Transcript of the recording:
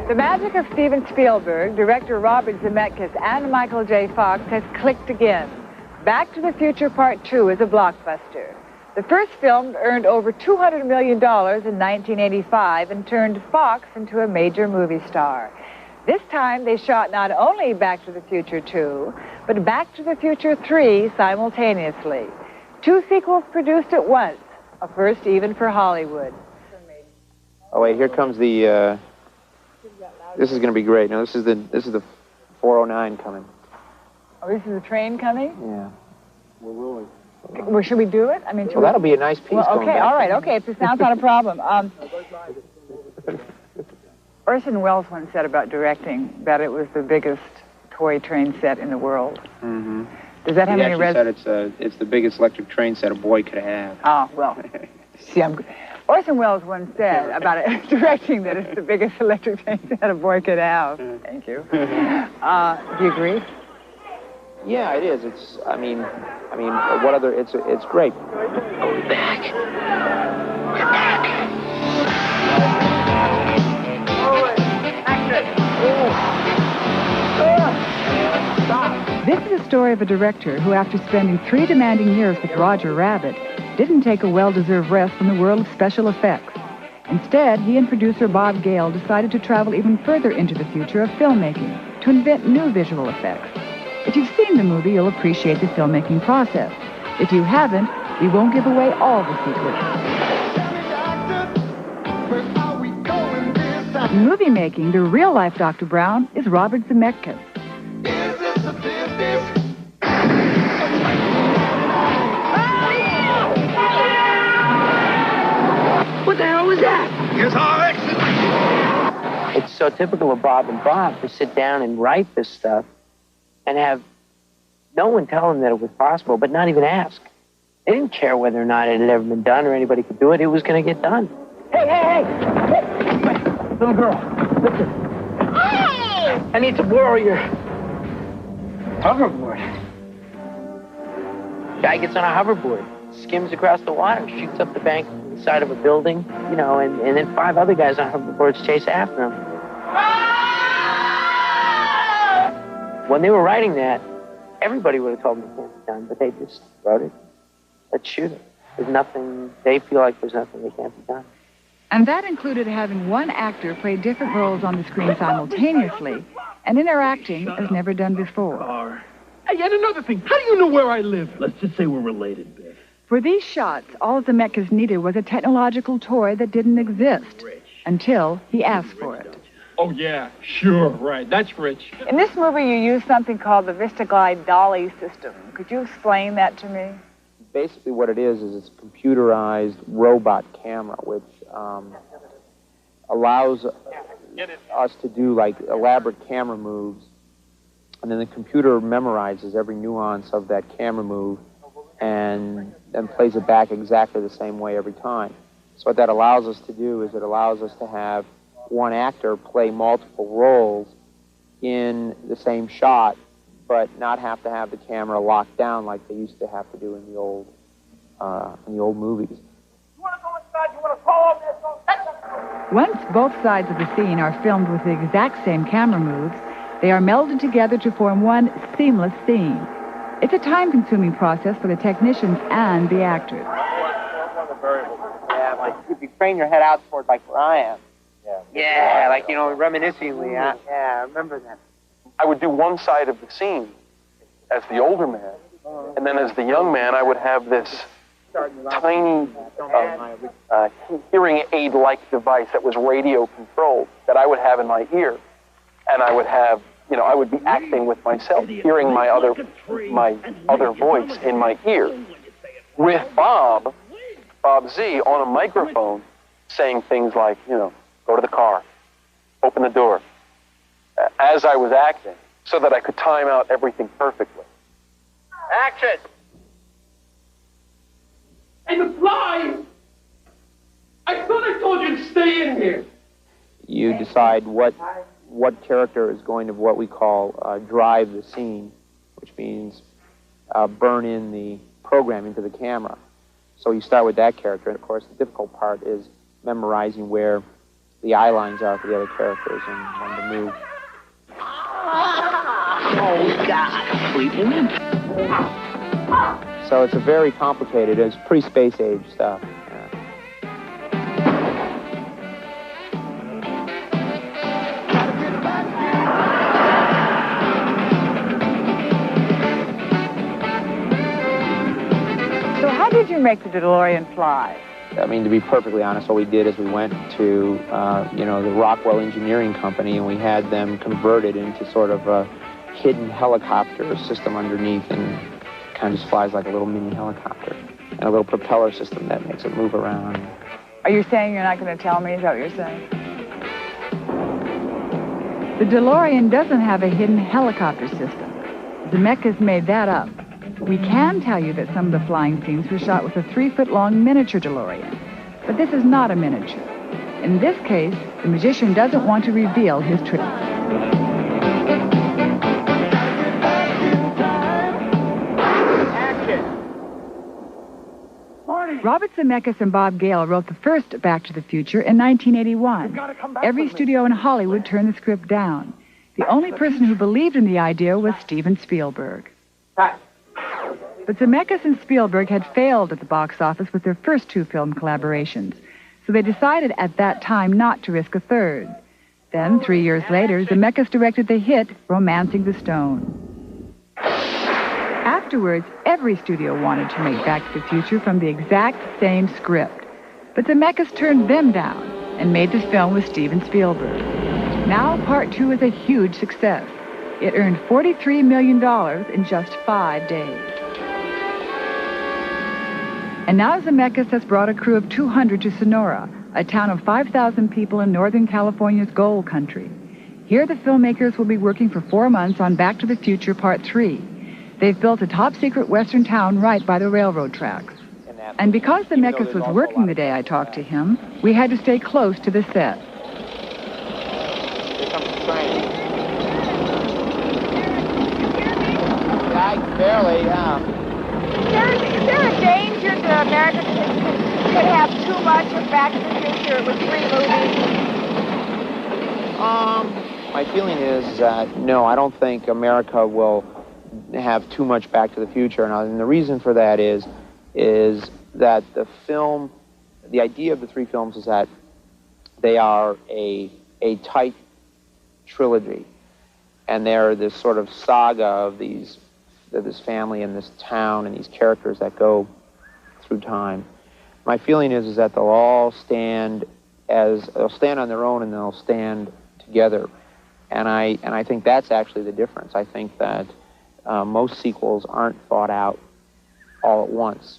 The magic of Steven Spielberg, director Robert Zemeckis, and Michael J. Fox has clicked again. Back to the Future Part 2 is a blockbuster. The first film earned over $200 million in 1985 and turned Fox into a major movie star. This time they shot not only Back to the Future 2, but Back to the Future 3 simultaneously. 2 sequels produced at once, a first even for Hollywood. Oh wait, here comes the, this is going to be great. No, this is the 409 coming. Oh, this is the train coming? Yeah. We're rolling. Well, should we do it? I mean, well, that'll be a nice piece. Well, okay, all right, okay. If the sound's not a problem. Orson Welles once said about directing that it was the biggest toy train set in the world. Mm-hmm. Does that have any said it's the biggest electric train set a boy could have. Oh, well. See, Orson Welles once said about it, directing that it's the biggest electric train set a boy could have. Thank you. Do you agree? Yeah, it is. It's. I mean, what other? It's great. We're back. We're back. This is a story of a director who, after spending 3 demanding years with Roger Rabbit, didn't take a well-deserved rest from the world of special effects. Instead, he and producer Bob Gale decided to travel even further into the future of filmmaking to invent new visual effects. If you've seen the movie, you'll appreciate the filmmaking process. If you haven't, we won't give away all the secrets. In movie making, the real-life Dr. Brown is Robert Zemeckis. What the hell was that? Here's our exit. It's so typical of Bob and Bob to sit down and write this stuff and have no one tell them that it was possible, but not even ask. They didn't care whether or not it had ever been done or anybody could do it. It was going to get done. Hey! Little girl, listen. Hey! I need to borrow your hoverboard. Guy gets on a hoverboard, skims across the water, shoots up the bank on the side of a building, you know, and then 5 other guys on hoverboards chase after him. When they were writing that, everybody would have told them it can't be done, but they just wrote it. Let's shoot it. There's nothing, they feel like there's nothing that can't be done. And that included having one actor play different roles on the screen simultaneously and interacting as never done before. Hey, and another thing, how do you know where I live? Let's just say we're related, Biff. For these shots, all Zemeckis needed was a technological toy that didn't exist until he asked for it. Oh, yeah, sure, right. That's Rich. In this movie, you use something called the VistaGlide Dolly system. Could you explain that to me? Basically what it is it's a computerized robot camera, which allows us to do, like, elaborate camera moves, and then the computer memorizes every nuance of that camera move and then plays it back exactly the same way every time. So what that allows us to do is it allows us to have one actor play multiple roles in the same shot, but not have to have the camera locked down like they used to have to do in the old movies. You want to go inside? You want to follow this? Once both sides of the scene are filmed with the exact same camera moves, they are melded together to form one seamless scene. It's a time-consuming process for the technicians and the actors. Yeah, like if you crane your head out toward like where I am. Yeah, like, you know, reminiscingly. Yeah, I remember that. I would do one side of the scene as the older man, and then as the young man, I would have this tiny hearing aid-like device that was radio controlled that I would have in my ear, and I would have, you know, I would be acting with myself, hearing my other voice in my ear, with Bob Z on a microphone saying things like, you know, go to the car, open the door, as I was acting, so that I could time out everything perfectly. Action! Hey, McFly! I thought I told you to stay in here. You decide what character is going to what we call drive the scene, which means burn in the program into the camera. So you start with that character, and of course the difficult part is memorizing where the eye lines are for the other characters and when to move. Oh, God. So it's a very complicated, it's pre-space age stuff. So how did you make the DeLorean fly? I mean, to be perfectly honest, what we did is we went to, the Rockwell Engineering Company, and we had them converted into sort of a hidden helicopter system underneath, and kind of just flies like a little mini helicopter, and a little propeller system that makes it move around. Are you saying you're not going to tell me? Is that what you're saying? The DeLorean doesn't have a hidden helicopter system. Zemeckis made that up. We can tell you that some of the flying scenes were shot with a 3-foot-long miniature DeLorean, but this is not a miniature. In this case, the magician doesn't want to reveal his trick. Robert Zemeckis and Bob Gale wrote the first Back to the Future in 1981. Every studio in Hollywood turned the script down. The only person who believed in the idea was Steven Spielberg. But Zemeckis and Spielberg had failed at the box office with their first 2 film collaborations, so they decided at that time not to risk a third. Then, 3 years later, Zemeckis directed the hit Romancing the Stone. Afterwards, every studio wanted to make Back to the Future from the exact same script. But Zemeckis turned them down and made this film with Steven Spielberg. Now, Part 2 is a huge success. It earned $43 million in just 5 days. And now Zemeckis has brought a crew of 200 to Sonora, a town of 5,000 people in Northern California's gold country. Here, the filmmakers will be working for 4 months on Back to the Future Part 3. They've built a top-secret western town right by the railroad tracks. And because Zemeckis was working the day I talked to him, we had to stay close to the set. Here comes the train. Yeah, barely, yeah. Is there a danger that America could have too much of Back to the Future with 3 movies? My feeling is that, no, I don't think America will have too much Back to the Future. And the reason for that is that the idea of the 3 films is that they are a tight trilogy. And they're this sort of saga of this family and this town and these characters that go through time. My feeling is that they'll all stand on their own, and they'll stand together. And I think that's actually the difference. I think that most sequels aren't thought out all at once.